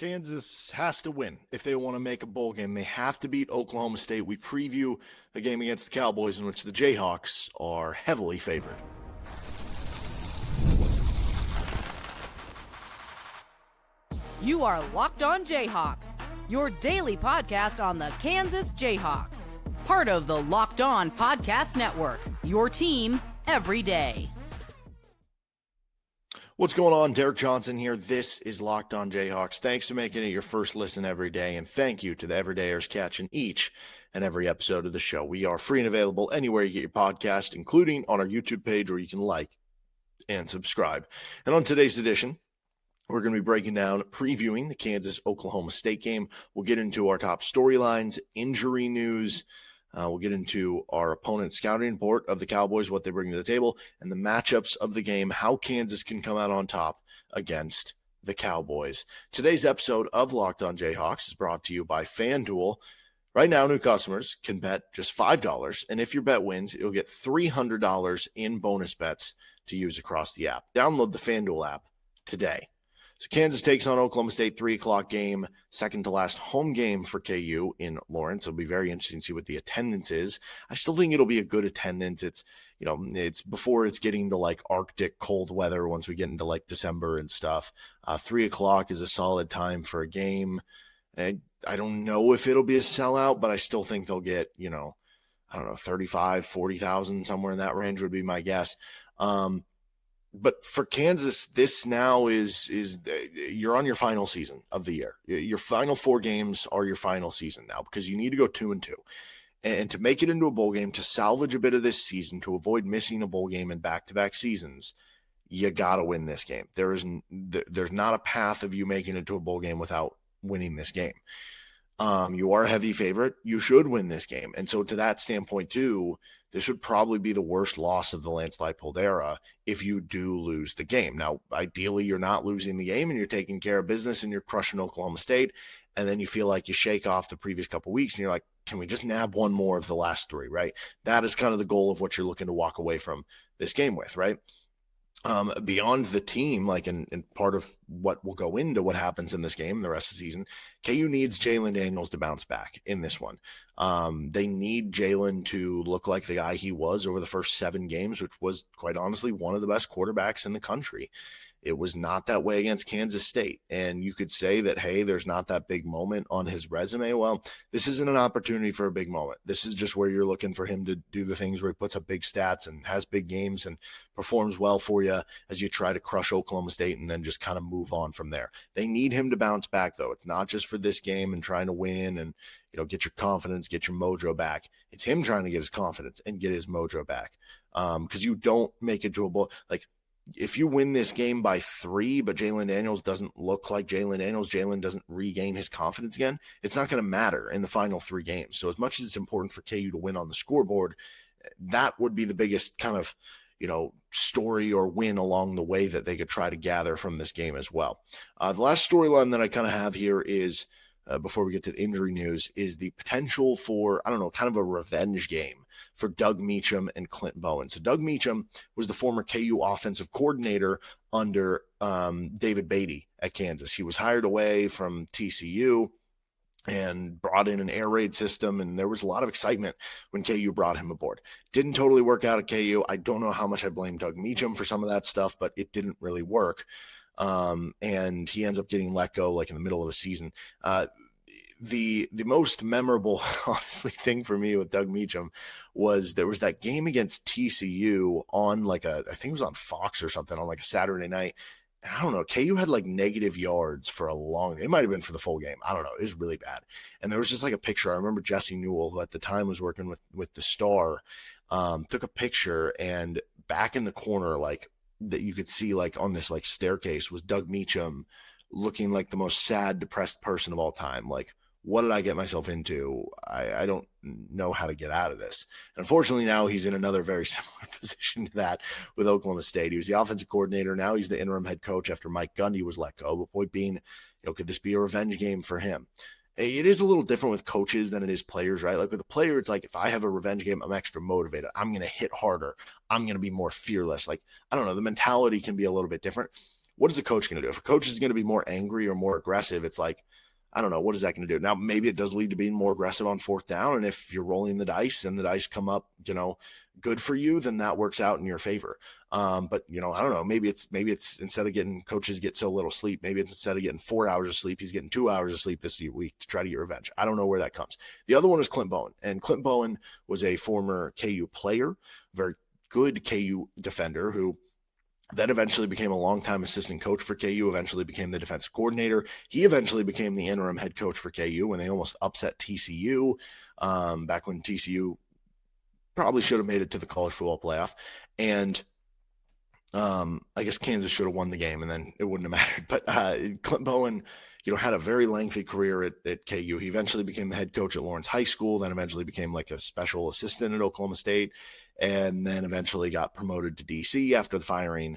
Kansas has to win if they want to make a bowl game. They have to beat Oklahoma State. We preview a game against the Cowboys in which the Jayhawks are heavily favored. You are Locked On Jayhawks, your daily podcast on the Kansas Jayhawks. Part of the Locked On Podcast Network, your team every day. What's going on? Derek Johnson here. This is Locked On Jayhawks. Thanks for making it your first listen every day, and thank you to the everydayers catching each and every episode of the show. We are free and available anywhere you get your podcast, including on our YouTube page where you can like and subscribe. And on today's edition, we're going to be breaking down, previewing the Kansas-Oklahoma State game. We'll get into our top storylines, injury news. We'll get into our opponent scouting report of the Cowboys, what they bring to the table, and the matchups of the game, how Kansas can come out on top against the Cowboys. Today's episode of Locked On Jayhawks is brought to you by FanDuel. Right now, new customers can bet just $5, and if your bet wins, you'll get $300 in bonus bets to use across the app. Download the FanDuel app today. So Kansas takes on Oklahoma State, 3 o'clock game, second to last home game for KU in Lawrence. It'll be very interesting to see what the attendance is. I still think it'll be a good attendance. It's before it's getting to like Arctic cold weather once we get into like December and stuff. 3 o'clock is a solid time for a game. I don't know if it'll be a sellout, but I still think they'll get, 35, 40,000, somewhere in that range would be my guess. But for Kansas, this now is you're on your final season of the year. Your final 4 games are your final season now because you need to go 2-2. And to make it into a bowl game, to salvage a bit of this season, to avoid missing a bowl game in back-to-back seasons, you got to win this game. There's not a path of you making it to a bowl game without winning this game. You are a heavy favorite. You should win this game. And so to that standpoint too, this would probably be the worst loss of the Lance Leipold era if you do lose the game. Now, ideally, you're not losing the game and you're taking care of business and you're crushing Oklahoma State. And then you feel like you shake off the previous couple of weeks and you're like, can we just nab one more of the last 3, right? That is kind of the goal of what you're looking to walk away from this game with, right? Beyond the team, like and part of what will go into what happens in this game the rest of the season, KU needs Jalon Daniels to bounce back in this one. They need Jalon to look like the guy he was over the first 7 games, which was quite honestly one of the best quarterbacks in the country. It was not that way against Kansas State. And you could say that, hey, there's not that big moment on his resume. Well, this isn't an opportunity for a big moment. This is just where you're looking for him to do the things where he puts up big stats and has big games and performs well for you as you try to crush Oklahoma State and then just kind of move on from there. They need him to bounce back, though. It's not just for this game and trying to win and, get your confidence, get your mojo back. It's him trying to get his confidence and get his mojo back. Because you don't make it to a bowl. Like, if you win this game by 3, but Jalon Daniels doesn't look like Jalon Daniels, Jalon doesn't regain his confidence again, it's not going to matter in the final 3 games. So as much as it's important for KU to win on the scoreboard, that would be the biggest kind of, story or win along the way that they could try to gather from this game as well. The last storyline that I kind of have here is, before we get to the injury news, is the potential for, kind of a revenge game for Doug Meacham and Clint Bowen. So Doug Meacham was the former KU offensive coordinator under David Beatty at Kansas. He was hired away from TCU and brought in an air raid system, and there was a lot of excitement when KU brought him aboard. Didn't totally work out at KU. I don't know how much I blame Doug Meacham for some of that stuff, but it didn't really work. And he ends up getting let go like in the middle of a season. The most memorable, honestly, thing for me with Doug Meacham was there was that game against TCU on I think it was on Fox or something on like a Saturday night. And I don't know, KU had like negative yards for it might have been for the full game. I don't know. It was really bad. And there was just like a picture. I remember Jesse Newell, who at the time was working with the Star, took a picture, and back in the corner, like that you could see like on this like staircase was Doug Meacham looking like the most sad, depressed person of all time. Like, what did I get myself into? I don't know how to get out of this. And unfortunately, now he's in another very similar position to that with Oklahoma State. He was the offensive coordinator. Now he's the interim head coach after Mike Gundy was let go. But point being, could this be a revenge game for him? It is a little different with coaches than it is players, right? Like with a player, it's like if I have a revenge game, I'm extra motivated. I'm going to hit harder. I'm going to be more fearless. Like, I don't know, the mentality can be a little bit different. what is the coach going to do? If a coach is going to be more angry or more aggressive, it's like, I don't know, what is that going to do? Now, maybe it does lead to being more aggressive on fourth down. And if you're rolling the dice and the dice come up, good for you, then that works out in your favor. But I don't know, maybe it's instead of getting coaches get so little sleep, maybe it's instead of getting 4 hours of sleep, he's getting 2 hours of sleep this week to try to get revenge. I don't know where that comes. The other one is Clint Bowen. And Clint Bowen was a former KU player, very good KU defender who then eventually became a longtime assistant coach for KU, eventually became the defensive coordinator. He eventually became the interim head coach for KU when they almost upset TCU, back when TCU probably should have made it to the college football playoff. And I guess Kansas should have won the game and then it wouldn't have mattered. But Clint Bowen, had a very lengthy career at KU. He eventually became the head coach at Lawrence High School, then eventually became like a special assistant at Oklahoma State, and then eventually got promoted to DC after the firing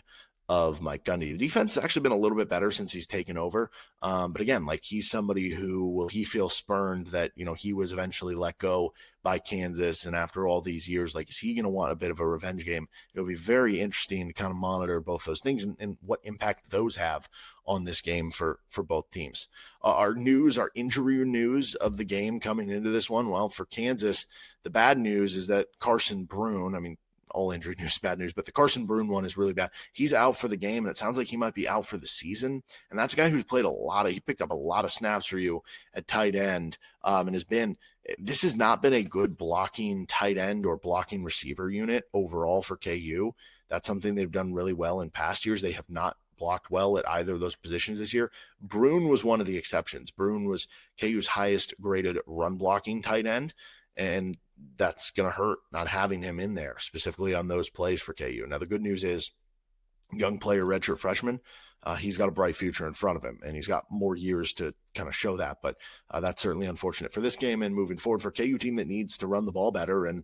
of Mike Gundy. The defense has actually been a little bit better since he's taken over. But again, like he's somebody who will he feel spurned that, he was eventually let go by Kansas. And after all these years, like, is he going to want a bit of a revenge game? It'll be very interesting to kind of monitor both those things and what impact those have on this game for both teams. Our injury news of the game coming into this one. Well, for Kansas, the bad news is that Carson Brune, all injury news is bad news, but the Carson Brune one is really bad. He's out for the game, and it sounds like he might be out for the season. And that's a guy who's played he picked up a lot of snaps for you at tight end, and this has not been a good blocking tight end or blocking receiver unit overall for KU. That's something they've done really well in past years. They have not blocked well at either of those positions this year. Brune was one of the exceptions. Brune was KU's highest graded run blocking tight end, and that's going to hurt not having him in there, specifically on those plays for KU. Now, the good news is young player, redshirt freshman, he's got a bright future in front of him, and he's got more years to kind of show that. But that's certainly unfortunate for this game and moving forward for KU team that needs to run the ball better and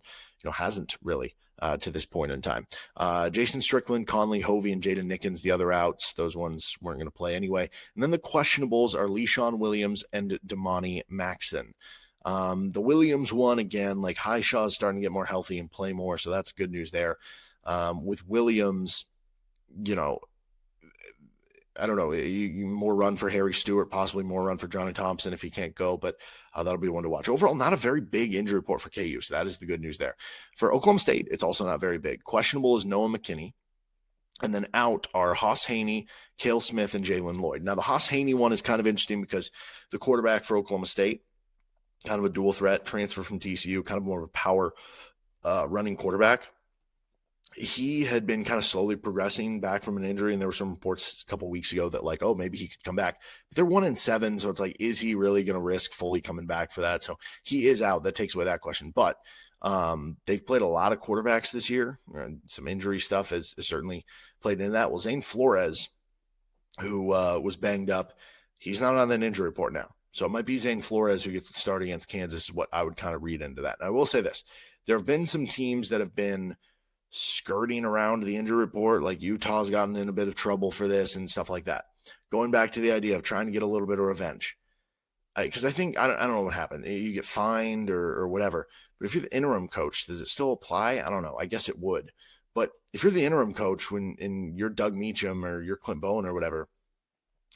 hasn't really to this point in time. Jason Strickland, Conley, Hovey, and Jaden Nickens, the other outs. Those ones weren't going to play anyway. And then the questionables are Leshawn Williams and Damani Maxson. The Williams one, again, like Highshaw's starting to get more healthy and play more, so that's good news there. With Williams, I don't know, more run for Harry Stewart, possibly more run for Johnny Thompson if he can't go, but that'll be one to watch. Overall, not a very big injury report for KU, so that is the good news there. For Oklahoma State, it's also not very big. Questionable is Noah McKinney, and then out are Haas Haney, Cale Smith, and Jalen Lloyd. Now, the Haas Haney one is kind of interesting because the quarterback for Oklahoma State, kind of a dual threat transfer from TCU, kind of more of a power running quarterback. He had been kind of slowly progressing back from an injury, and there were some reports a couple weeks ago that like, oh, maybe he could come back. But they're 1-7, so it's like, is he really going to risk fully coming back for that? So he is out. That takes away that question. But they've played a lot of quarterbacks this year. Some injury stuff has certainly played into that. Well, Zane Flores, who was banged up, he's not on that injury report now. So it might be Zane Flores who gets the start against Kansas is what I would kind of read into that. And I will say this. There have been some teams that have been skirting around the injury report, like Utah's gotten in a bit of trouble for this and stuff like that. Going back to the idea of trying to get a little bit of revenge. Because I think, I don't know what happened. You get fined or whatever. But if you're the interim coach, does it still apply? I don't know. I guess it would. But if you're the interim coach and you're Doug Meacham or you're Clint Bowen or whatever,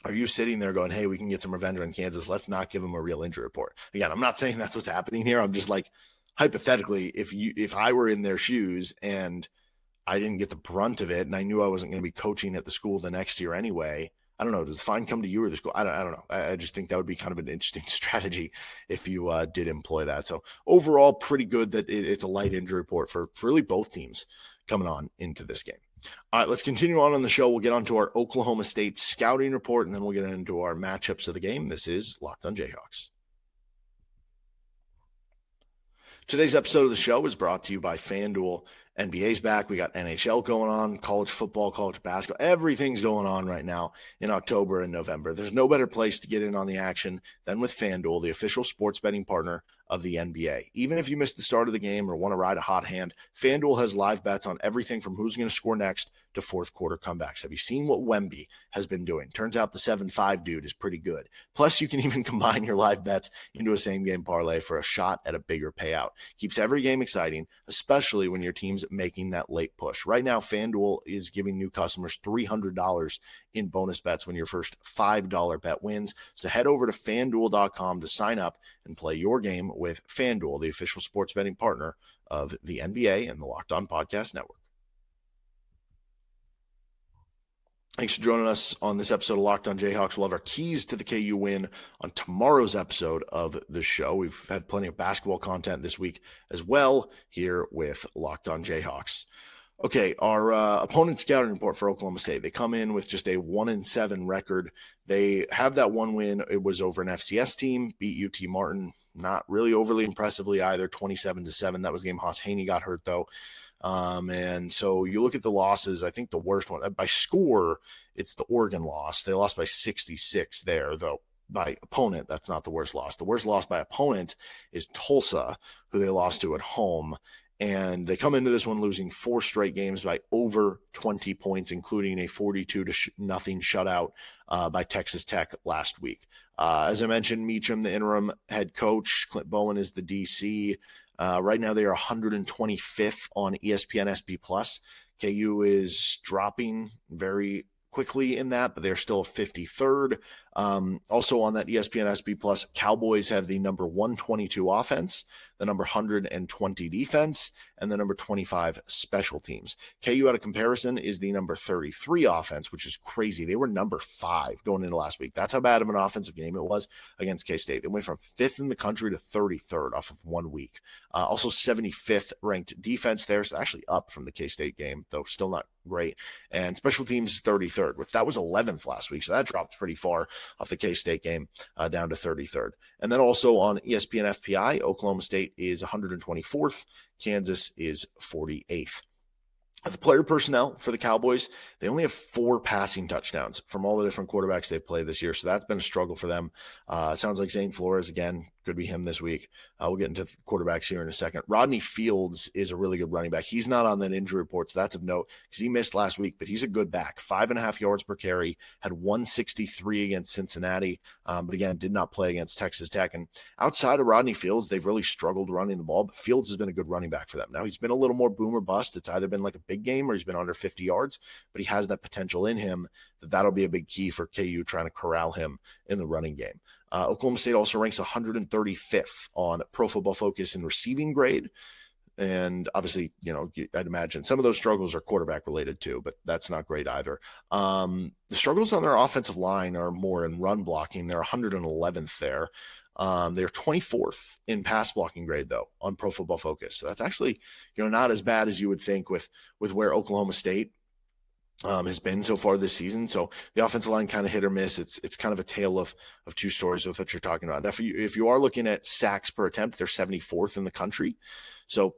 are you sitting there going, hey, we can get some revenge on Kansas. Let's not give them a real injury report. Again, I'm not saying that's what's happening here. I'm just like, hypothetically, if I were in their shoes and I didn't get the brunt of it and I knew I wasn't going to be coaching at the school the next year anyway, I don't know. Does the fine come to you or the school? I don't know. I just think that would be kind of an interesting strategy if you did employ that. So overall, pretty good that it's a light injury report for really both teams coming on into this game. All right, let's continue on the show. We'll get on to our Oklahoma State scouting report, and then we'll get into our matchups of the game. This is Locked on Jayhawks. Today's episode of the show is brought to you by FanDuel. NBA's back. We got NHL going on, college football, college basketball. Everything's going on right now in October and November. There's no better place to get in on the action than with FanDuel, the official sports betting partner of the NBA. Even if you missed the start of the game or want to ride a hot hand, FanDuel has live bets on everything from who's going to score next to fourth quarter comebacks. Have you seen what Wemby has been doing? Turns out the 7-5 dude is pretty good. Plus, you can even combine your live bets into a same game parlay for a shot at a bigger payout. Keeps every game exciting, especially when your team's making that late push. Right now, FanDuel is giving new customers $300 in bonus bets when your first $5 bet wins. So head over to FanDuel.com to sign up and play your game with FanDuel, the official sports betting partner of the NBA and the Locked On Podcast Network. Thanks for joining us on this episode of Locked On Jayhawks. We'll have our keys to the KU win on tomorrow's episode of the show. We've had plenty of basketball content this week as well here with Locked On Jayhawks. Okay, our opponent scouting report for Oklahoma State. They come in with just a 1-7 record. They have that one win. It was over an FCS team, beat UT Martin. Not really overly impressively either, 27-7. That was the game Haas Haney got hurt, though. And so you look at the losses, I think the worst one by score, it's the Oregon loss. They lost by 66 there, though by opponent, that's not the worst loss. The worst loss by opponent is Tulsa, who they lost to at home. And they come into this one losing 4 straight games by over 20 points, including a 42-0 shutout by Texas Tech last week. As I mentioned, Meacham, the interim head coach, Clint Bowen is the DC. Right now, they are 125th on ESPN SP+. KU is dropping very quickly in that, but they're still 53rd. Also on that ESPN SP+, Cowboys have the number 122 offense, the number 120 defense, and the number 25 special teams. KU, out of comparison, is the number 33 offense, which is crazy. They were number 5 going into last week. That's how bad of an offensive game it was against K-State. They went from 5th in the country to 33rd off of 1 week. Also 75th ranked defense there, so actually up from the K-State game, though still not great. And special teams 33rd, which that was 11th last week, so that dropped pretty far off the K-State game down to 33rd. And then also on ESPN FPI, Oklahoma State is 124th. Kansas is 48th. The player personnel for the Cowboys, they only have 4 passing touchdowns from all the different quarterbacks they've played this year. So that's been a struggle for them. Sounds like Zane Flores, again, could be him this week. We'll get into quarterbacks here in a second. Rodney Fields is a really good running back. He's not on that injury report, so that's of note because he missed last week, but he's a good back. 5.5 yards per carry, had 163 against Cincinnati, but again, did not play against Texas Tech. And outside of Rodney Fields, they've really struggled running the ball, but Fields has been a good running back for them. Now, he's been a little more boom or bust. It's either been like a big game or he's been under 50 yards, but he has that potential in him that'll be a big key for KU trying to corral him in the running game. Oklahoma State also ranks 135th on Pro Football Focus in receiving grade. And obviously, I'd imagine some of those struggles are quarterback related too, but that's not great either. The struggles on their offensive line are more in run blocking. They're 111th there. They're 24th in pass blocking grade, though, on Pro Football Focus. So that's actually, not as bad as you would think with where Oklahoma State has been so far this season. So the offensive line kind of hit or miss. It's kind of a tale of 2 stories with what you're talking about. Now, if you are looking at sacks per attempt, they're 74th in the country. So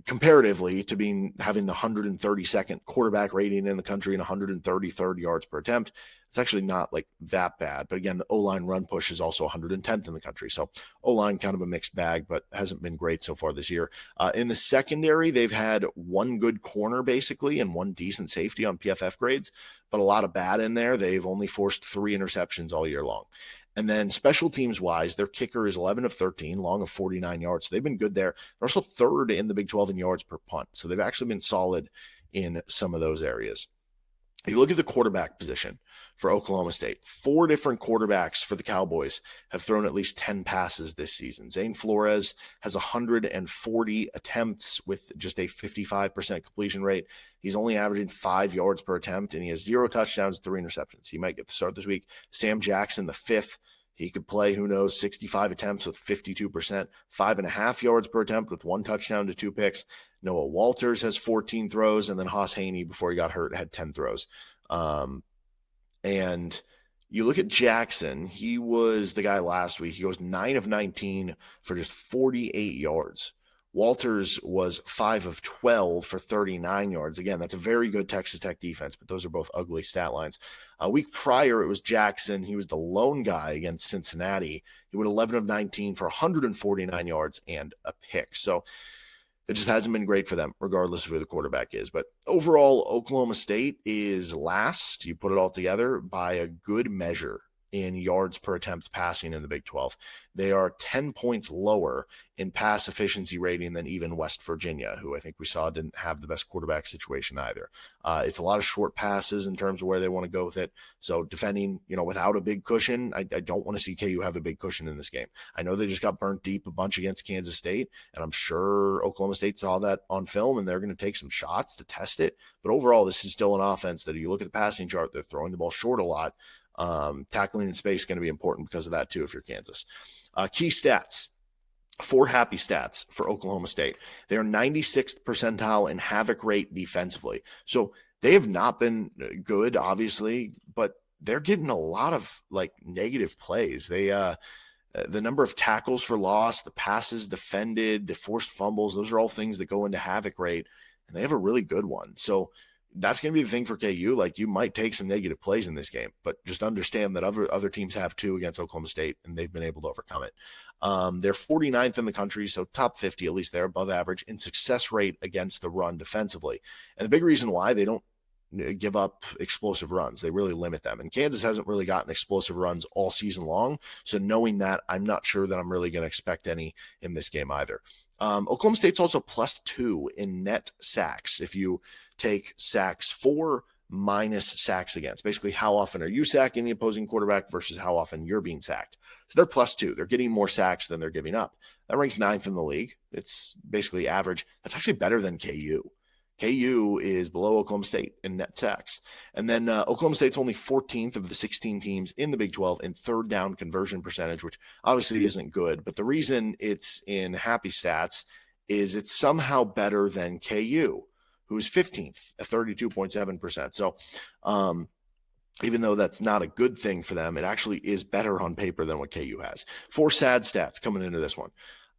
comparatively to having the 132nd quarterback rating in the country and 133rd yards per attempt, it's actually not like that bad. But again, the O-line run push is also 110th in the country. So O-line kind of a mixed bag, but hasn't been great so far this year. In the secondary, they've had 1 good corner basically and 1 decent safety on PFF grades, but a lot of bad in there. They've only forced 3 interceptions all year long. And then special teams wise, their kicker is 11 of 13, long of 49 yards. So they've been good there. They're also 3rd in the Big 12 in yards per punt. So they've actually been solid in some of those areas. You look at the quarterback position for Oklahoma State. 4 different quarterbacks for the Cowboys have thrown at least 10 passes this season. Zane Flores has 140 attempts with just a 55% completion rate. He's only averaging 5 yards per attempt, and he has 0 touchdowns, 3 interceptions. He might get the start this week. Sam Jackson, the 5th. He could play, who knows, 65 attempts with 52%, 5.5 yards per attempt with 1 touchdown to 2 picks. Noah Walters has 14 throws, and then Haas Haney, before he got hurt, had 10 throws. And you look at Jackson, he was the guy last week. He goes 9 of 19 for just 48 yards. Walters was 5 of 12 for 39 yards. Again, that's a very good Texas Tech defense, but those are both ugly stat lines. A week prior, it was Jackson. He was the lone guy against Cincinnati. He went 11 of 19 for 149 yards and a pick. So it just hasn't been great for them, regardless of who the quarterback is. But overall, Oklahoma State is last, you put it all together, by a good measure in yards per attempt passing in the Big 12. They are 10 points lower in pass efficiency rating than even West Virginia, who I think we saw didn't have the best quarterback situation either. It's a lot of short passes in terms of where they want to go with it. So defending, without a big cushion, I don't want to see KU have a big cushion in this game. I know they just got burnt deep a bunch against Kansas State, and I'm sure Oklahoma State saw that on film, and they're going to take some shots to test it. But overall, this is still an offense that if you look at the passing chart, they're throwing the ball short a lot. Tackling in space is going to be important because of that too if you're Kansas. Key stats. 4 happy stats for Oklahoma State. They are 96th percentile in havoc rate defensively. So they have not been good, obviously, but they're getting a lot of negative plays. They the number of tackles for loss, the passes defended, the forced fumbles, those are all things that go into havoc rate, and they have a really good one. So that's going to be the thing for KU. You might take some negative plays in this game, but just understand that other teams have too against Oklahoma State, and they've been able to overcome it. They're 49th in the country, so top 50, at least they're above average in success rate against the run defensively. And the big reason why they don't give up explosive runs, they really limit them. And Kansas hasn't really gotten explosive runs all season long. So knowing that, I'm not sure that I'm really going to expect any in this game either. Oklahoma State's also +2 in net sacks. If you take sacks for minus sacks against, basically how often are you sacking the opposing quarterback versus how often you're being sacked. So they're +2. They're getting more sacks than they're giving up. That ranks 9th in the league. It's basically average. That's actually better than KU. KU is below Oklahoma State in net sacks. And then Oklahoma State's only 14th of the 16 teams in the Big 12 in third down conversion percentage, which obviously isn't good. But the reason it's in happy stats is it's somehow better than KU, who is 15th at 32.7%. So even though that's not a good thing for them, it actually is better on paper than what KU has. 4 sad stats coming into this one.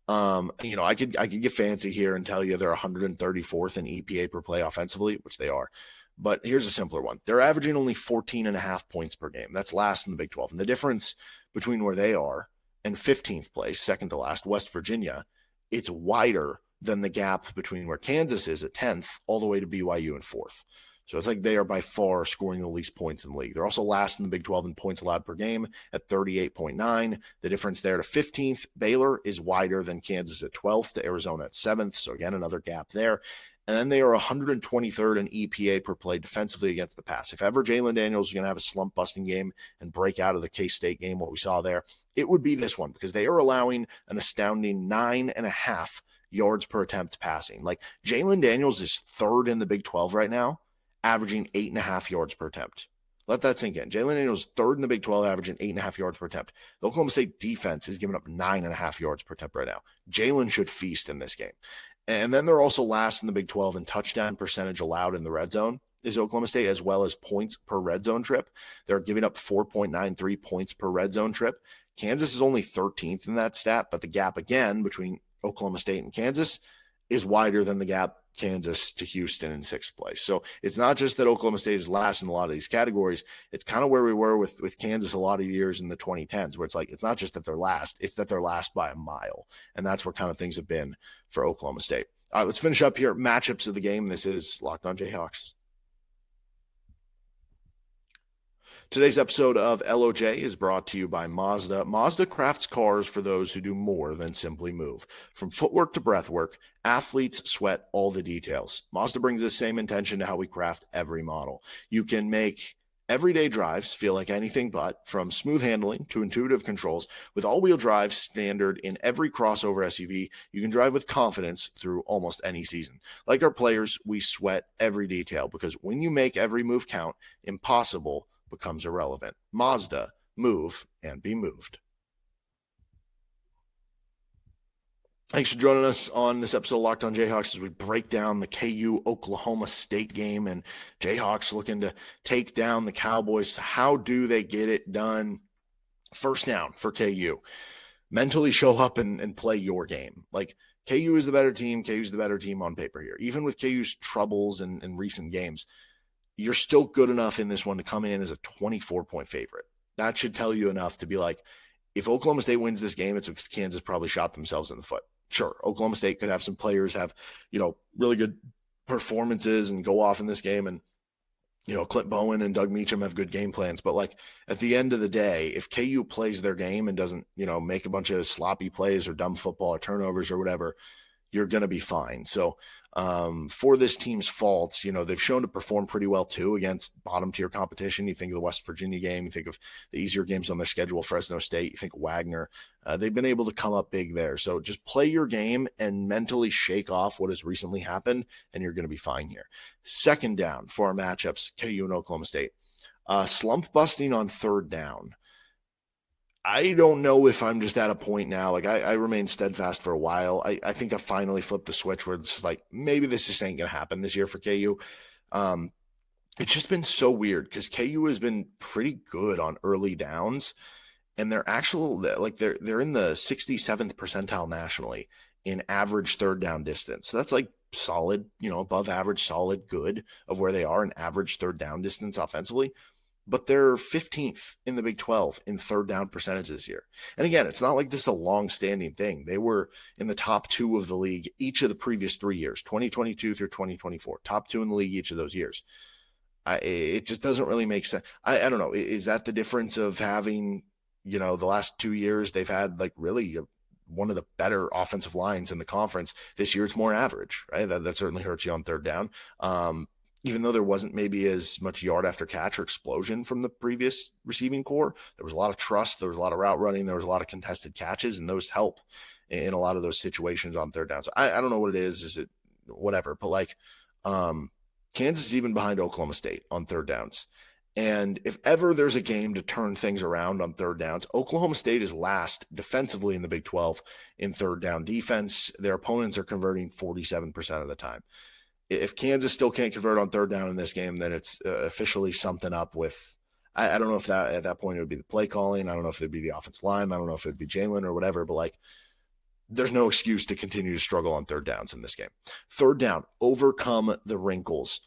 I could get fancy here and tell you they're 134th in EPA per play offensively, which they are. But here's a simpler one. They're averaging only 14.5 points per game. That's last in the Big 12. And the difference between where they are and 15th place, second to last, West Virginia, it's wider than the gap between where Kansas is at 10th all the way to BYU in 4th. So it's they are by far scoring the least points in the league. They're also last in the Big 12 in points allowed per game at 38.9. The difference there to 15th, Baylor, is wider than Kansas at 12th to Arizona at 7th. So again, another gap there. And then they are 123rd in EPA per play defensively against the pass. If ever Jalon Daniels is going to have a slump-busting game and break out of the K-State game, what we saw there, it would be this one because they are allowing an astounding 9.5 yards per attempt passing. Jalon Daniels is 3rd in the Big 12 right now, averaging 8.5 yards per attempt. Let that sink in. Jalon Daniels 3rd in the Big 12, averaging 8.5 yards per attempt. The Oklahoma State defense is giving up 9.5 yards per attempt right now. Jalon should feast in this game. And then they're also last in the Big 12 in touchdown percentage allowed in the red zone is Oklahoma State, as well as points per red zone trip. They're giving up 4.93 points per red zone trip. Kansas is only 13th in that stat, but the gap again between Oklahoma State and Kansas is wider than the gap Kansas to Houston in 6th place. So it's not just that Oklahoma State is last in a lot of these categories. It's kind of where we were with Kansas a lot of years in the 2010s, where it's not just that they're last, it's that they're last by a mile. And that's where kind of things have been for Oklahoma State. All right, let's finish up here. Matchups of the game. This is Locked On Jayhawks. Today's episode of LOJ is brought to you by Mazda. Mazda crafts cars for those who do more than simply move. From footwork to breathwork, athletes sweat all the details. Mazda brings the same intention to how we craft every model. You can make everyday drives feel like anything but, from smooth handling to intuitive controls. With all-wheel drive standard in every crossover SUV, you can drive with confidence through almost any season. Like our players, we sweat every detail because when you make every move count, impossible becomes irrelevant. Mazda, move and be moved. Thanks for joining us on this episode of Locked On Jayhawks as we break down the KU Oklahoma State game, and Jayhawks looking to take down the Cowboys. How do they get it done? First down for KU. Mentally show up and play your game. KU is the better team. KU's the better team on paper here. Even with KU's troubles in recent games, you're still good enough in this one to come in as a 24-point favorite. That should tell you enough to be if Oklahoma State wins this game, it's because Kansas probably shot themselves in the foot. Sure, Oklahoma State could have some players have, really good performances and go off in this game and Clint Bowen and Doug Meacham have good game plans, but like at the end of the day, if KU plays their game and doesn't, make a bunch of sloppy plays or dumb football or turnovers or whatever, you're going to be fine. So for this team's faults, they've shown to perform pretty well too against bottom tier competition. You think of the West Virginia game, you think of the easier games on their schedule, Fresno State, you think of Wagner. They've been able to come up big there. So just play your game and mentally shake off what has recently happened, and you're going to be fine here. Second down for our matchups, KU and Oklahoma State. Slump busting on third down. I don't know if I'm just at a point now. Like I remain steadfast for a while. I think I finally flipped the switch where it's just like, maybe this just ain't going to happen this year for KU. It's just been so weird because KU has been pretty good on early downs, and they're they're in the 67th percentile nationally in average third down distance. So that's like solid, above average, solid, good of where they are in average third down distance offensively. But they're 15th in the Big 12 in third down percentage this year. And again, it's not like this is a long-standing thing. They were in the top 2 of the league each of the previous 3 years, 2022 through 2024, top 2 in the league each of those years. It just doesn't really make sense. I don't know. Is that the difference of having, the last 2 years they've had like really one of the better offensive lines in the conference. This year it's more average, right? That certainly hurts you on third down. Even though there wasn't maybe as much yard after catch or explosion from the previous receiving core, there was a lot of trust, there was a lot of route running, there was a lot of contested catches, and those help in a lot of those situations on third down. So I don't know what it is it whatever, but like Kansas is even behind Oklahoma State on third downs. And if ever there's a game to turn things around on third downs, Oklahoma State is last defensively in the Big 12 in third down defense. Their opponents are converting 47% of the time. If Kansas still can't convert on third down in this game, then it's officially something up with, I don't know if that at that point it would be the play calling. I don't know if it'd be the offensive line. I don't know if it'd be Jalen or whatever, but like there's no excuse to continue to struggle on third downs in this game. Third down, overcome the wrinkles.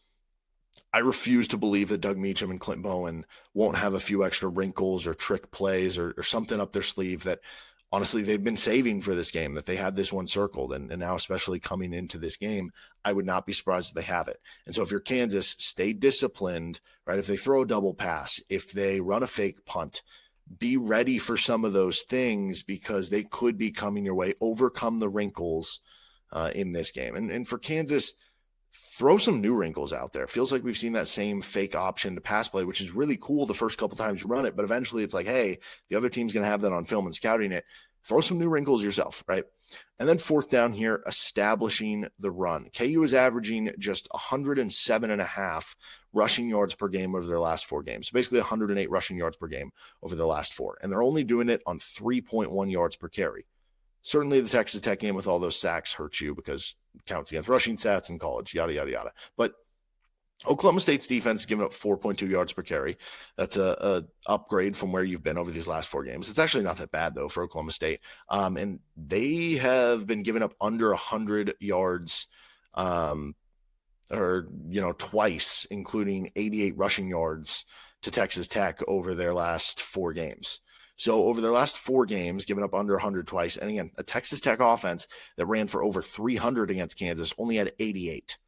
I refuse to believe that Doug Meacham and Clint Bowen won't have a few extra wrinkles or trick plays or something up their sleeve that honestly they've been saving for this game, that they had this one circled. And now, especially coming into this game, I would not be surprised if they have it. And so if you're Kansas, stay disciplined, right? If they throw a double pass, if they run a fake punt, be ready for some of those things because they could be coming your way. Overcome the wrinkles in this game. And for Kansas, throw some new wrinkles out there. It feels like we've seen that same fake option to pass play, which is really cool the first couple times you run it, but eventually it's like, hey, the other team's going to have that on film and scouting it. Throw some new wrinkles yourself, right? And then fourth down here, establishing the run. KU is averaging just 107.5 rushing yards per game over their last 4 games. So basically 108 rushing yards per game over the last 4. And they're only doing it on 3.1 yards per carry. Certainly the Texas Tech game with all those sacks hurts you because it counts against rushing stats in college, yada, yada, yada. But Oklahoma State's defense is giving up 4.2 yards per carry. That's a upgrade from where you've been over these last 4 games. It's actually not that bad, though, for Oklahoma State. And they have been giving up under 100 yards twice, including 88 rushing yards to Texas Tech over their last 4 games. So over their last 4 games, giving up under 100 twice. And again, a Texas Tech offense that ran for over 300 against Kansas only had 88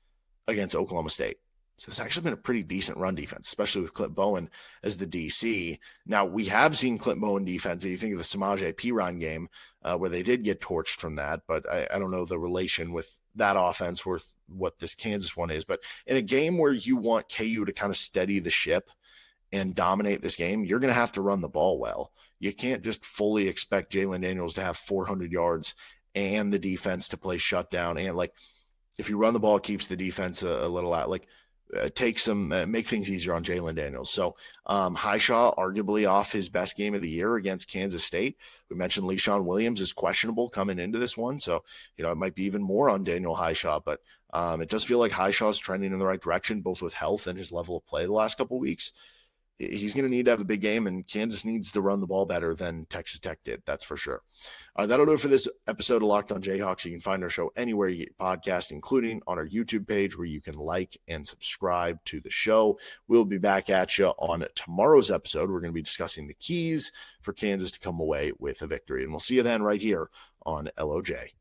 against Oklahoma State. So it's actually been a pretty decent run defense, especially with Clint Bowen as the DC. Now, we have seen Clint Bowen defense. If you think of the Samaje Perine game where they did get torched from that, but I don't know the relation with that offense with what this Kansas one is. But in a game where you want KU to kind of steady the ship and dominate this game, you're going to have to run the ball well. You can't just fully expect Jalon Daniels to have 400 yards and the defense to play shutdown. And like, if you run the ball, it keeps the defense a little out. Like, make things easier on Jalon Daniels. So Highshaw arguably off his best game of the year against Kansas State. We mentioned LeSean Williams is questionable coming into this one. So, it might be even more on Daniel Highshaw, but it does feel like Highshaw is trending in the right direction, both with health and his level of play the last couple of weeks. He's going to need to have a big game, and Kansas needs to run the ball better than Texas Tech did. That's for sure. That'll do it for this episode of Locked on Jayhawks. You can find our show anywhere you get podcasts, including on our YouTube page where you can like and subscribe to the show. We'll be back at you on tomorrow's episode. We're going to be discussing the keys for Kansas to come away with a victory, and we'll see you then right here on LOJ.